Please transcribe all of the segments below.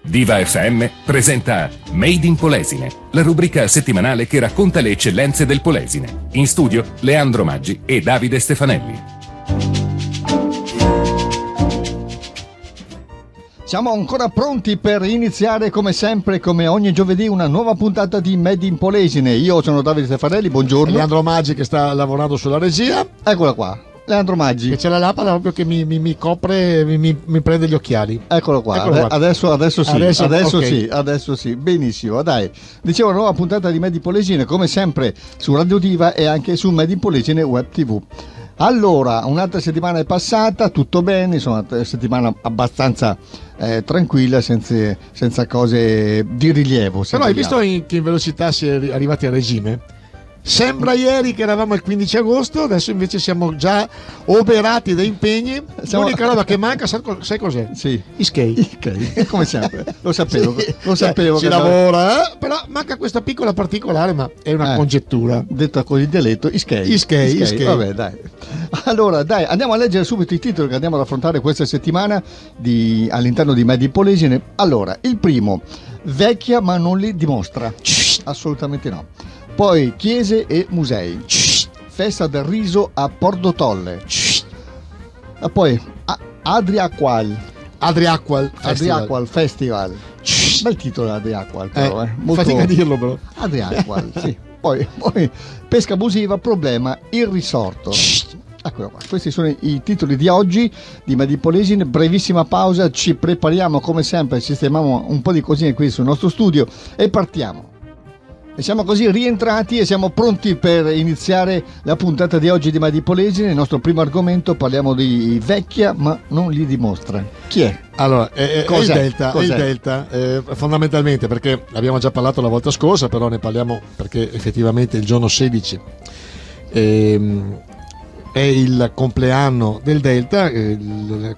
Viva FM presenta Made in Polesine, la rubrica settimanale che racconta le eccellenze del Polesine. In studio Leandro Maggi e Davide Stefanelli. Siamo ancora pronti per iniziare come sempre, come ogni giovedì, una nuova puntata di Made in Polesine. Io sono Davide Stefanelli, buongiorno. Leandro Maggi che sta lavorando sulla regia. Eccola qua. Leandro Maggi. Che c'è la lampada proprio che mi copre, mi prende gli occhiali. Eccolo qua. Adesso sì. Benissimo, dai. Dicevo, una nuova puntata di Made in Polesine, come sempre su Radio Diva e anche su Made in Polesine Web TV. Allora, un'altra settimana è passata, tutto bene, insomma, una settimana abbastanza tranquilla, senza cose di rilievo. Però hai visto che in velocità si è arrivati a regime? Sembra ieri che eravamo il 15 agosto, adesso invece siamo già oberati da impegni. L'unica roba che manca, sai cos'è? Sì. Skate. Come sempre, lo sapevo. Si lavora, però manca questa piccola particolare, ma è una congettura. Detta con il dialetto, skate. Vabbè, dai. Allora, dai, andiamo a leggere subito i titoli che andiamo ad affrontare questa settimana all'interno di Made in Polesine. Allora, il primo, vecchia ma non li dimostra. Assolutamente no. Poi chiese e musei, festa del riso a Portotolle, poi Adriaqual Festival. Bel titolo Adriaqual, però molto... fatica a dirlo però. Adriaqual, sì. Poi pesca abusiva, problema, il risorto. Ecco qua, questi sono i titoli di oggi di Made in Polesine. Brevissima pausa, ci prepariamo come sempre, sistemiamo un po' di cosine qui sul nostro studio e partiamo. E siamo così rientrati e siamo pronti per iniziare la puntata di oggi di Made in Polesine. Il nostro primo argomento, parliamo di vecchia ma non li dimostra. Chi è? Allora, è il Delta, fondamentalmente, perché abbiamo già parlato la volta scorsa, però ne parliamo perché effettivamente il giorno 16 è il compleanno del Delta,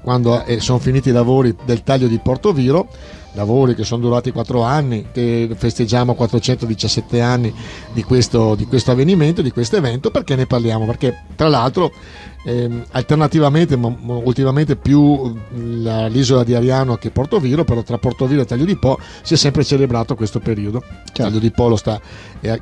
quando sono finiti i lavori del taglio di Portoviro, lavori che sono durati 4 anni, che festeggiamo 417 anni di questo avvenimento, di questo evento. Perché ne parliamo? Perché tra l'altro alternativamente, ma ultimamente più l'isola di Ariano che Portoviro, però tra Portoviro e Taglio di Po si è sempre celebrato questo periodo. Certo. Taglio di Po lo sta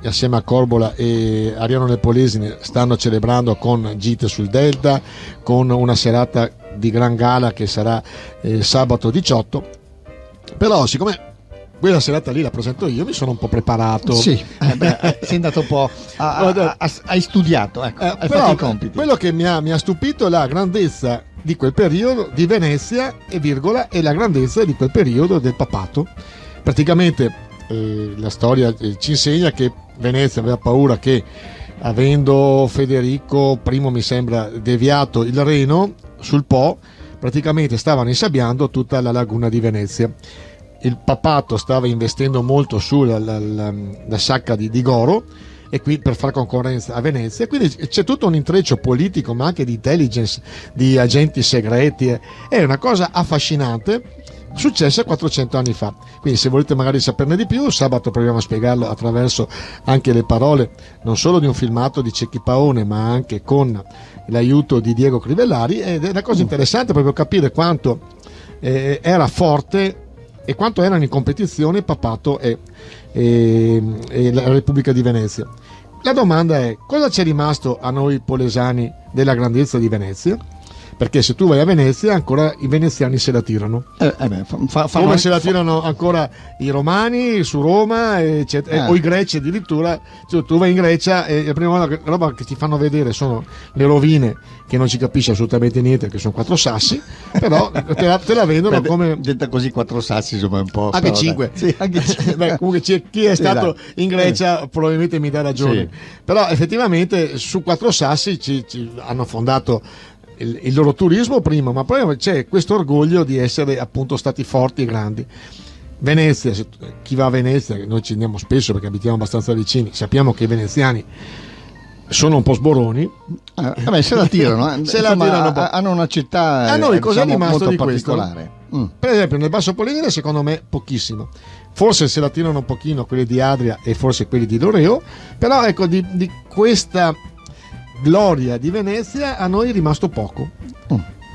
assieme a Corbola e Ariano nel Polesine stanno celebrando con gite sul Delta, con una serata di gran gala che sarà sabato 18. Però siccome quella serata lì la presento io, mi sono un po' preparato. Sì, sei andato un po', hai studiato, ecco, hai fatto i compiti. Quello che mi ha stupito è la grandezza di quel periodo di Venezia e la grandezza di quel periodo del papato. Praticamente la storia ci insegna che Venezia aveva paura che, avendo Federico I, mi sembra, deviato il Reno sul Po, praticamente stavano insabbiando tutta la laguna di Venezia. Il papato stava investendo molto sulla la sacca di Goro, e qui per fare concorrenza a Venezia, quindi c'è tutto un intreccio politico ma anche di intelligence, di agenti segreti. È una cosa affascinante, successa 400 anni fa. Quindi se volete magari saperne di più, sabato proviamo a spiegarlo attraverso anche le parole non solo di un filmato di Cecchi Paone, ma anche con l'aiuto di Diego Crivellari. Ed è una cosa interessante proprio capire quanto era forte e quanto erano in competizione il papato e la Repubblica di Venezia. La domanda è: cosa c'è rimasto a noi polesani della grandezza di Venezia? Perché se tu vai a Venezia, ancora i veneziani se la tirano. Come se la tirano ancora i romani su Roma, o i greci addirittura. Cioè, tu vai in Grecia e la prima roba che ti fanno vedere sono le rovine, che non ci capisce assolutamente niente, che sono 4 sassi, però te la vendono come... Detta così 4 sassi, insomma, un po'... Anche 5. Sì, anche 5. Beh, comunque chi è stato in Grecia probabilmente mi dà ragione. Sì. Però effettivamente su 4 sassi ci hanno fondato il loro turismo prima, ma poi c'è questo orgoglio di essere appunto stati forti e grandi. Venezia, chi va a Venezia, noi ci andiamo spesso perché abitiamo abbastanza vicini, sappiamo che i veneziani sono un po' sboroni, se la tirano, hanno una città a noi cosa è rimasto molto di particolare. Per esempio nel Basso Polesine secondo me pochissimo, forse se la tirano un pochino quelli di Adria e forse quelli di Loreo, però ecco di questa gloria di Venezia a noi è rimasto poco.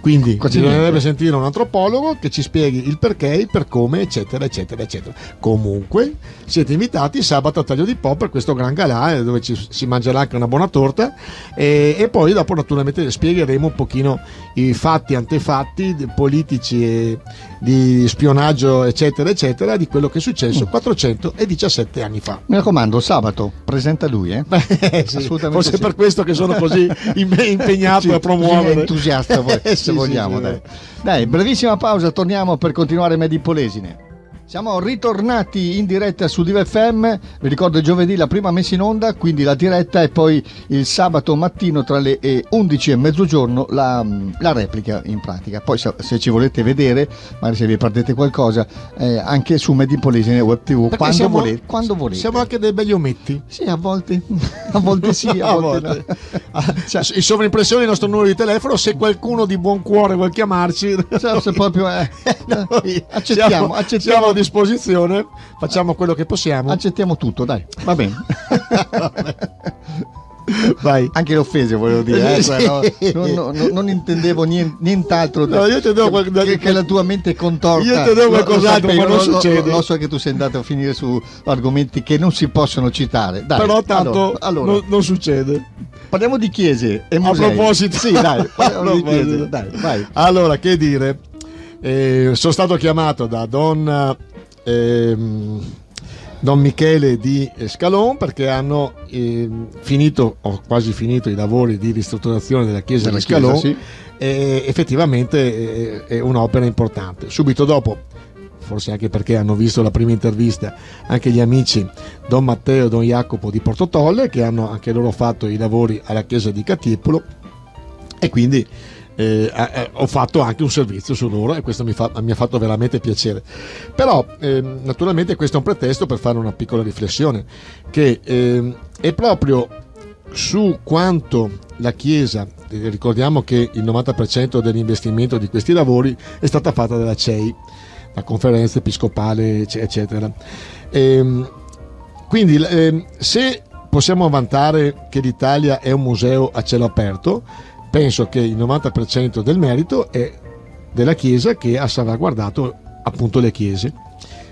Quindi Quasi bisognerebbe niente. sentire un antropologo che ci spieghi il perché, il per come, eccetera, eccetera, eccetera. Comunque siete invitati sabato a Taglio di Po per questo gran galà, dove si mangerà anche una buona torta, e poi dopo naturalmente spiegheremo un pochino i fatti, antefatti politici e di spionaggio, eccetera, eccetera, di quello che è successo 417 anni fa. Mi raccomando, sabato presenta lui, Sì, assolutamente forse sì. per questo che sono così impegnato Sì, a promuovere. entusiasta, se Sì, vogliamo. sì, Dai. Dai, brevissima pausa, torniamo per continuare Made in Polesine. Siamo ritornati in diretta su Diva FM, vi ricordo giovedì la prima messa in onda, quindi la diretta, e poi il sabato mattino tra le 11 e mezzogiorno la replica in pratica. Poi se ci volete vedere, magari se vi perdete qualcosa, anche su Made in Polesine Web TV, Perché quando volete. Siamo anche dei begli ometti. Sì, a volte sì, a volte no. Cioè, In sovraimpressione il nostro numero di telefono, se qualcuno di buon cuore vuol chiamarci, se proprio noi accettiamo siamo a disposizione, facciamo quello che possiamo. accettiamo tutto, dai, va bene. Vai. Anche le offese volevo dire, Sì. non intendevo nient'altro No, io intendevo che la tua mente è contorta. Io intendevo qualcos'altro, sapevo, ma non succede. Lo so che tu sei andato a finire su argomenti che non si possono citare, dai. Però tanto allora, non succede. parliamo di chiese e A musei. proposito, sì, dai, parliamo di proposito. chiese, dai, vai. Allora, che dire, sono stato chiamato da Don Michele di Scalon, perché hanno finito o quasi finito i lavori di ristrutturazione della chiesa di Scalon. Sì. E effettivamente è un'opera importante. Subito dopo, forse anche perché hanno visto la prima intervista, anche gli amici Don Matteo e Don Jacopo di Portotolle, che hanno anche loro fatto i lavori alla chiesa di Catiepolo, e quindi ho fatto anche un servizio su loro, e questo mi ha fatto veramente piacere. Però naturalmente questo è un pretesto per fare una piccola riflessione, che è proprio su quanto la Chiesa, ricordiamo che il 90% dell'investimento di questi lavori è stata fatta dalla CEI, la conferenza episcopale, eccetera. Quindi se possiamo vantare che l'Italia è un museo a cielo aperto, penso che il 90% del merito è della Chiesa, che ha salvaguardato appunto le chiese.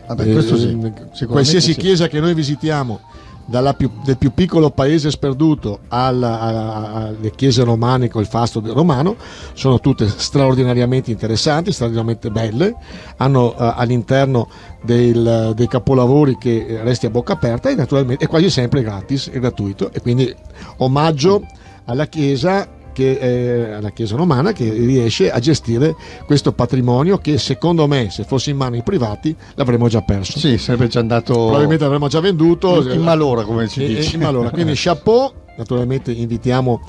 Vabbè, questo sì, sicuramente qualsiasi sì. chiesa che noi visitiamo, del più piccolo paese sperduto alle chiese romane col fasto romano, sono tutte straordinariamente interessanti, straordinariamente belle, hanno all'interno dei capolavori che resti a bocca aperta, e naturalmente è quasi sempre gratis e gratuito, e quindi omaggio alla chiesa, alla chiesa romana, che riesce a gestire questo patrimonio che, secondo me, se fosse in mano ai privati l'avremmo già perso. Sì, sarebbe già andato Probabilmente l'avremmo già venduto in malora, come si dice. in malora. Quindi chapeau. Naturalmente invitiamo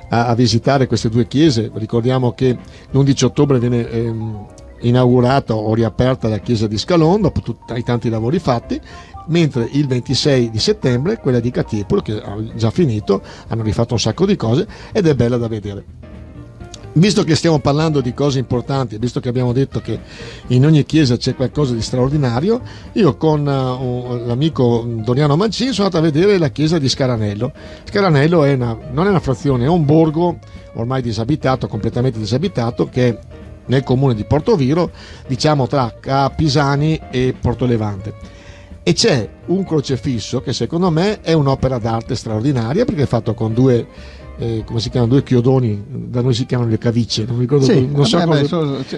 a visitare queste due chiese. Ricordiamo che l'11 ottobre viene inaugurata o riaperta la chiesa di Scalon dopo i tanti lavori fatti, mentre il 26 di settembre quella di Catiepolo, che ha già finito, hanno rifatto un sacco di cose ed è bella da vedere. Visto che stiamo parlando di cose importanti, visto che abbiamo detto che in ogni chiesa c'è qualcosa di straordinario, io con l'amico Doriano Mancini sono andato a vedere la chiesa di Scaranello. Scaranello non è una frazione, è un borgo ormai disabitato, completamente disabitato, che è nel comune di Portoviro, diciamo tra Pisani e Portolevante. E c'è un crocefisso che secondo me è un'opera d'arte straordinaria, perché è fatto con due come si chiamano, due chiodoni, da noi si chiamano le cavicce, non mi ricordo, Sì, non so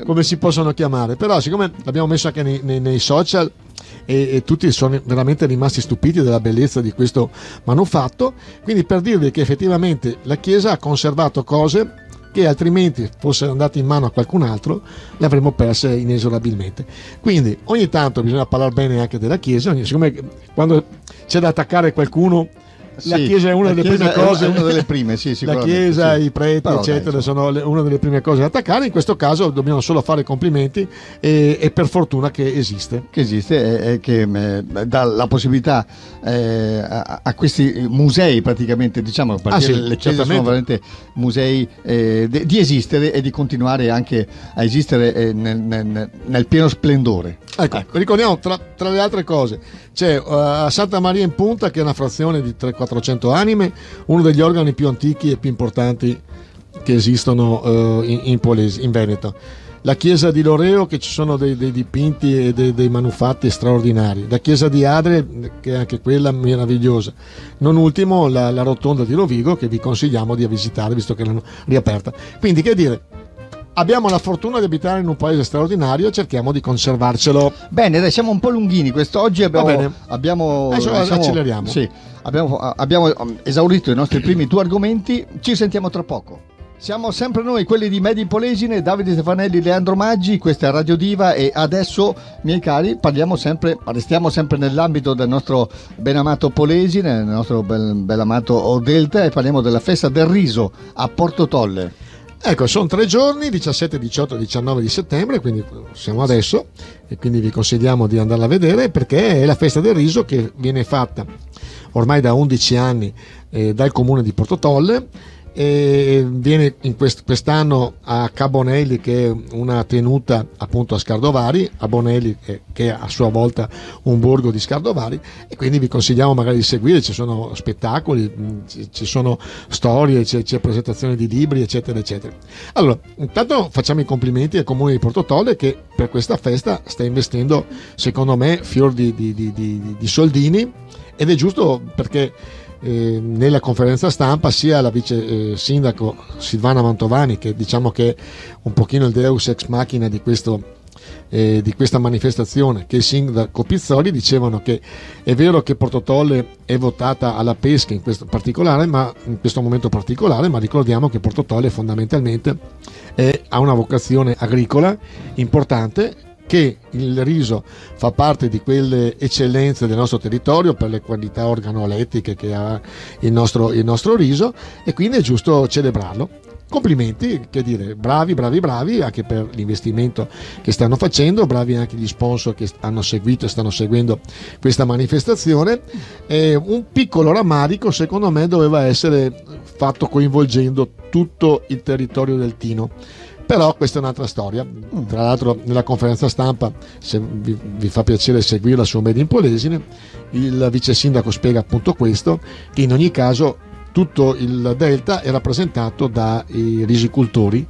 come si possono possono chiamare, però siccome l'abbiamo messo anche nei social e tutti sono veramente rimasti stupiti della bellezza di questo manufatto, quindi per dirvi che effettivamente la Chiesa ha conservato cose che altrimenti fossero andate in mano a qualcun altro le avremmo perse inesorabilmente. Quindi ogni tanto bisogna parlare bene anche della Chiesa, siccome quando c'è da attaccare qualcuno, la Chiesa è una delle prime cose, una delle prime, sì, la Chiesa, sì. I preti, però, eccetera, dai, sono una delle prime cose da attaccare. In questo caso dobbiamo solo fare complimenti e per fortuna che esiste. Che esiste e che dà la possibilità a questi musei, praticamente, diciamo, perché sì, le chiese sono veramente musei, di esistere e di continuare anche a esistere nel pieno splendore. Ecco. Ricordiamo tra le altre cose c'è a Santa Maria in Punta, che è una frazione di 300-400 anime, uno degli organi più antichi e più importanti che esistono in Veneto. La chiesa di Loreo, che ci sono dei dipinti e dei manufatti straordinari, la chiesa di Adria, che è anche quella meravigliosa, non ultimo la rotonda di Rovigo, che vi consigliamo di visitare visto che l'hanno riaperta. Quindi, che dire, abbiamo la fortuna di abitare in un paese straordinario, cerchiamo di conservarcelo. Bene, dai, siamo un po' lunghini quest'oggi, abbiamo adesso acceleriamo. Sì, abbiamo esaurito i nostri primi 2 argomenti, ci sentiamo tra poco. Siamo sempre noi, quelli di Made in Polesine, Davide Stefanelli, Leandro Maggi, questa è Radio Diva, e adesso, miei cari, restiamo sempre nell'ambito del nostro ben amato Polesine, del nostro bel amato Delta, e parliamo della festa del riso a Porto Tolle. Ecco, sono 3 giorni, 17, 18 e 19 di settembre, quindi siamo adesso, e quindi vi consigliamo di andarla a vedere, perché è la festa del riso che viene fatta ormai da 11 anni dal comune di Porto Tolle, e viene quest'anno a Cabonelli, che è una tenuta appunto a Scardovari, a Bonelli che è a sua volta un borgo di Scardovari, e quindi vi consigliamo magari di seguire. Ci sono spettacoli, ci sono storie, c'è presentazione di libri, eccetera eccetera. Allora, intanto facciamo i complimenti al comune di Porto Tolle, che per questa festa sta investendo, secondo me, fior di soldini, ed è giusto, perché nella conferenza stampa sia la vice sindaco Silvana Mantovani, che diciamo che è un pochino il deus ex machina di questa manifestazione, che il sindaco Pizzoli, dicevano che è vero che Porto Tolle è votata alla pesca in questo momento particolare, ma ricordiamo che Porto Tolle fondamentalmente ha una vocazione agricola importante, che il riso fa parte di quelle eccellenze del nostro territorio per le qualità organolettiche che ha il nostro riso, e quindi è giusto celebrarlo. Complimenti, che dire, bravi anche per l'investimento che stanno facendo, bravi anche gli sponsor che hanno seguito e stanno seguendo questa manifestazione. Un piccolo rammarico, secondo me, doveva essere fatto coinvolgendo tutto il territorio del Tino. Però questa è un'altra storia. Tra l'altro, nella conferenza stampa, se vi fa piacere seguirla su Made in Polesine, il vice sindaco spiega appunto questo, che in ogni caso tutto il Delta è rappresentato dai risicultori.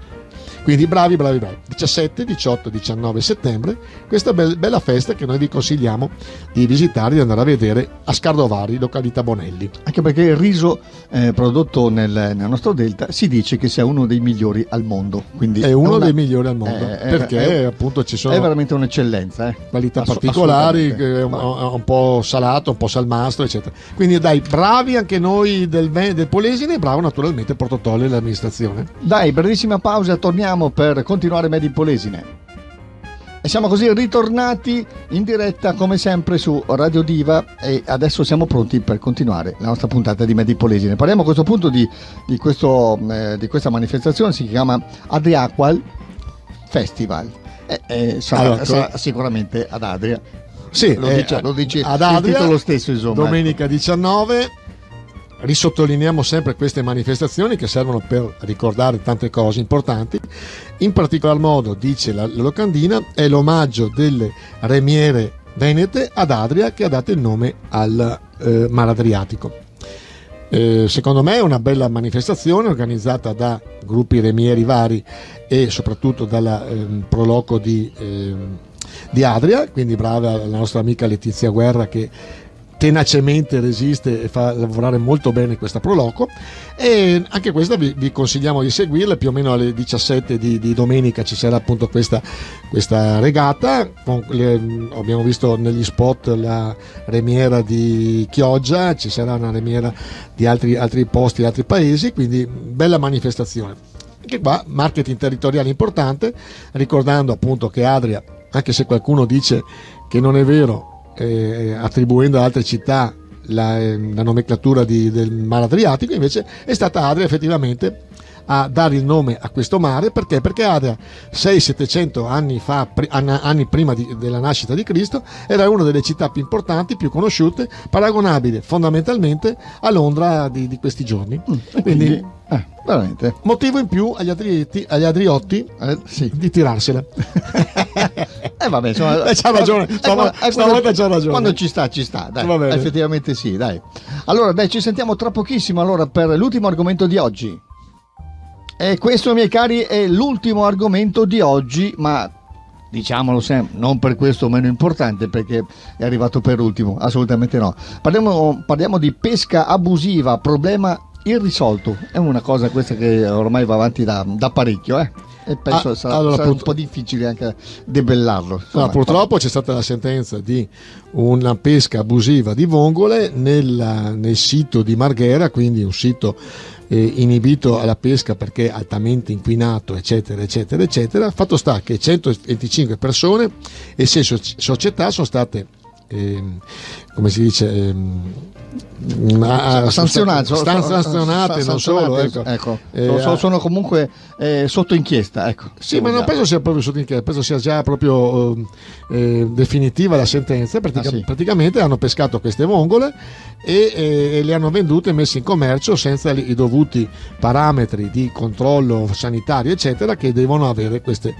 Quindi bravi. 17, 18, 19 settembre, questa bella festa che noi vi consigliamo di visitare, di andare a vedere a Scardovari, località Bonelli. Anche perché il riso prodotto nel nostro Delta si dice che sia uno dei migliori al mondo. Quindi è uno dei migliori al mondo, perché appunto ci sono... È veramente un'eccellenza. Qualità particolari, un po' salato, un po' salmastro, eccetera. Quindi dai, bravi anche noi del Polesine, e bravo naturalmente Porto Tolle e l'amministrazione. Dai, brevissima pausa, torniamo per continuare Made in Polesine. E siamo così ritornati in diretta come sempre su Radio Diva, e adesso siamo pronti per continuare la nostra puntata di Made in Polesine. Parliamo a questo punto di questa manifestazione, si chiama Adriaqual Festival. Sarà sicuramente ad Adria. Sì, lo dice ad Adria, il titolo stesso, insomma. Domenica 19. Risottolineiamo sempre queste manifestazioni che servono per ricordare tante cose importanti. In particolar modo, dice la locandina, è l'omaggio delle remiere venete ad Adria, che ha dato il nome al Mar Adriatico. Secondo me è una bella manifestazione organizzata da gruppi remieri vari e soprattutto dal proloco di Adria, quindi brava la nostra amica Letizia Guerra, che tenacemente resiste e fa lavorare molto bene questa proloco, e anche questa vi consigliamo di seguirla. Più o meno alle 17 di domenica ci sarà appunto questa regata. Abbiamo visto negli spot la remiera di Chioggia, ci sarà una remiera di altri posti, altri paesi, quindi bella manifestazione. Anche qua marketing territoriale importante, ricordando appunto che Adria, anche se qualcuno dice che non è vero, attribuendo ad altre città la nomenclatura del Mar Adriatico, invece è stata Adria effettivamente a dare il nome a questo mare. Perché Adria 600-700 anni prima della nascita di Cristo era una delle città più importanti, più conosciute, paragonabile fondamentalmente a Londra di questi giorni. Quindi veramente motivo in più agli adriotti sì, di tirarsela. Vabbè, insomma, c'ha ragione, stavolta c'ha ragione. Quando ci sta, dai, effettivamente sì, dai. Allora, dai, ci sentiamo tra pochissimo allora per l'ultimo argomento di oggi. E questo, miei cari, è l'ultimo argomento di oggi, ma diciamolo sempre, non per questo meno importante, perché è arrivato per ultimo, assolutamente no. Parliamo di pesca abusiva, problema irrisolto. È una cosa questa che ormai va avanti da parecchio, e penso sarà un po' difficile anche debellarlo. Purtroppo c'è stata la sentenza di una pesca abusiva di vongole nel sito di Marghera, quindi un sito inibito alla pesca perché altamente inquinato, eccetera eccetera eccetera. Fatto sta che 125 persone e 6 società sono state come si dice sanzionate, non solo, sono comunque sotto inchiesta, ecco. Sì, ma non penso sia proprio sotto inchiesta, penso sia già proprio definitiva la sentenza. Praticamente hanno pescato queste vongole e le hanno vendute e messe in commercio senza i dovuti parametri di controllo sanitario, eccetera, che devono avere queste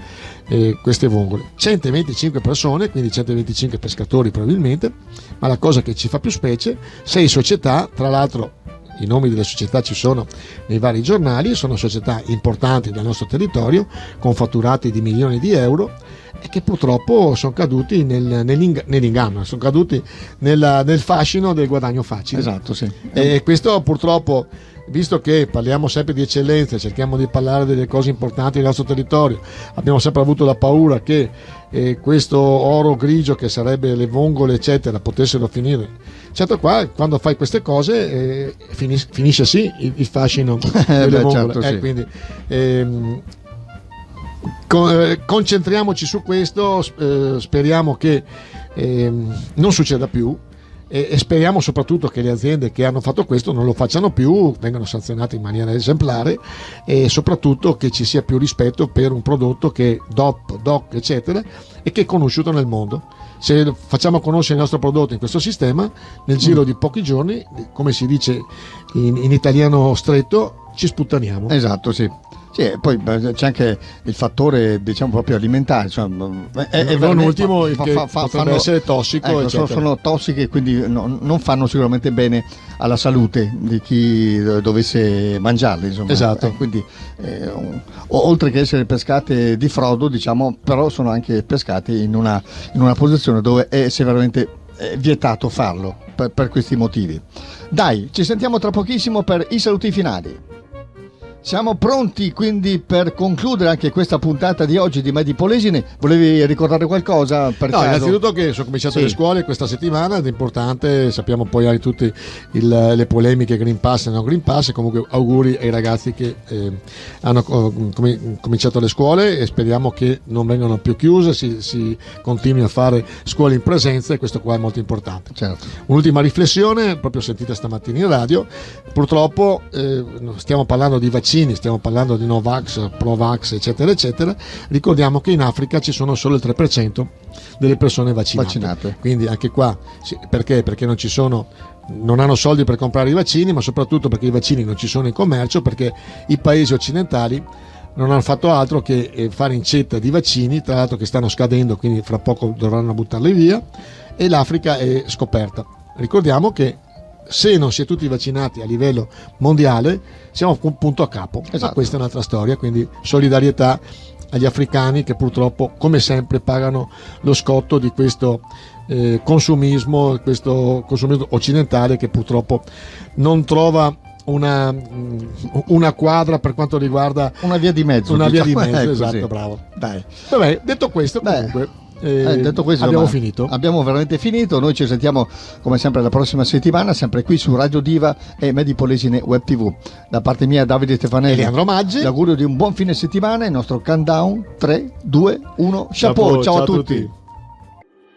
vongole. 125 persone, quindi 125 pescatori probabilmente, ma la cosa che ci fa più specie, 6 società, tra l'altro i nomi delle società ci sono nei vari giornali, sono società importanti del nostro territorio con fatturati di milioni di euro e che purtroppo sono caduti nell'inganno, sono caduti nel fascino del guadagno facile. Esatto, sì. E questo purtroppo, visto che parliamo sempre di eccellenza, cerchiamo di parlare delle cose importanti del nostro territorio, abbiamo sempre avuto la paura che questo oro grigio che sarebbe le vongole eccetera potessero finire. Certo, qua quando fai queste cose finisce sì il fascino delle vongole. Certo, sì. Quindi concentriamoci su questo, speriamo che non succeda più. E speriamo soprattutto che le aziende che hanno fatto questo non lo facciano più, vengano sanzionate in maniera esemplare e soprattutto che ci sia più rispetto per un prodotto che è DOC eccetera e che è conosciuto nel mondo. Se facciamo conoscere il nostro prodotto in questo sistema, nel giro di pochi giorni, come si dice in italiano stretto, ci sputtaniamo. Esatto, sì. Sì, poi c'è anche il fattore, diciamo, proprio alimentare, insomma, non ultimo che potrebbe essere tossico, ecco, sono tossiche, quindi non fanno sicuramente bene alla salute di chi dovesse mangiarle, insomma. Esatto. Quindi oltre che essere pescate di frodo, diciamo, però sono anche pescate in una posizione dove è severamente vietato farlo per questi motivi. Dai, ci sentiamo tra pochissimo per i saluti finali. Siamo pronti quindi per concludere anche questa puntata di oggi di Medi Polesine. Volevi ricordare qualcosa per caso? Innanzitutto che sono cominciate le scuole questa settimana ed è importante, sappiamo poi hai tutte le polemiche Green Pass e non Green Pass, e comunque auguri ai ragazzi che hanno cominciato le scuole e speriamo che non vengano più chiuse, si continui a fare scuole in presenza, e questo qua è molto importante. Certo. Un'ultima riflessione, proprio sentita stamattina in radio, purtroppo stiamo parlando di vaccini, stiamo parlando di Novax, Provax eccetera eccetera, ricordiamo che in Africa ci sono solo il 3% delle persone vaccinate. Quindi anche qua perché non hanno soldi per comprare i vaccini, ma soprattutto perché i vaccini non ci sono in commercio, perché i paesi occidentali non hanno fatto altro che fare incetta di vaccini, tra l'altro che stanno scadendo, quindi fra poco dovranno buttarli via, e l'Africa è scoperta. Ricordiamo che se non si è tutti vaccinati a livello mondiale siamo un punto a capo. Esatto. Ma questa è un'altra storia, quindi solidarietà agli africani che purtroppo come sempre pagano lo scotto di questo consumismo occidentale che purtroppo non trova una quadra per quanto riguarda una via di mezzo, esatto, così. Bravo. Dai. Vabbè, detto questo, comunque detto questo, abbiamo finito. Abbiamo veramente finito. Noi ci sentiamo come sempre la prossima settimana, sempre qui su Radio Diva e Medi Polesine Web TV. Da parte mia, Davide Stefanelli e Leandro Maggi, l'augurio di un buon fine settimana. Il nostro countdown 3, 2, 1, chapeau. Ciao a tutti.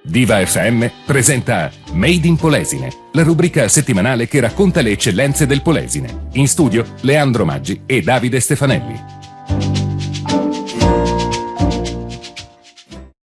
Diva FM presenta Made in Polesine, la rubrica settimanale che racconta le eccellenze del Polesine. In studio Leandro Maggi e Davide Stefanelli.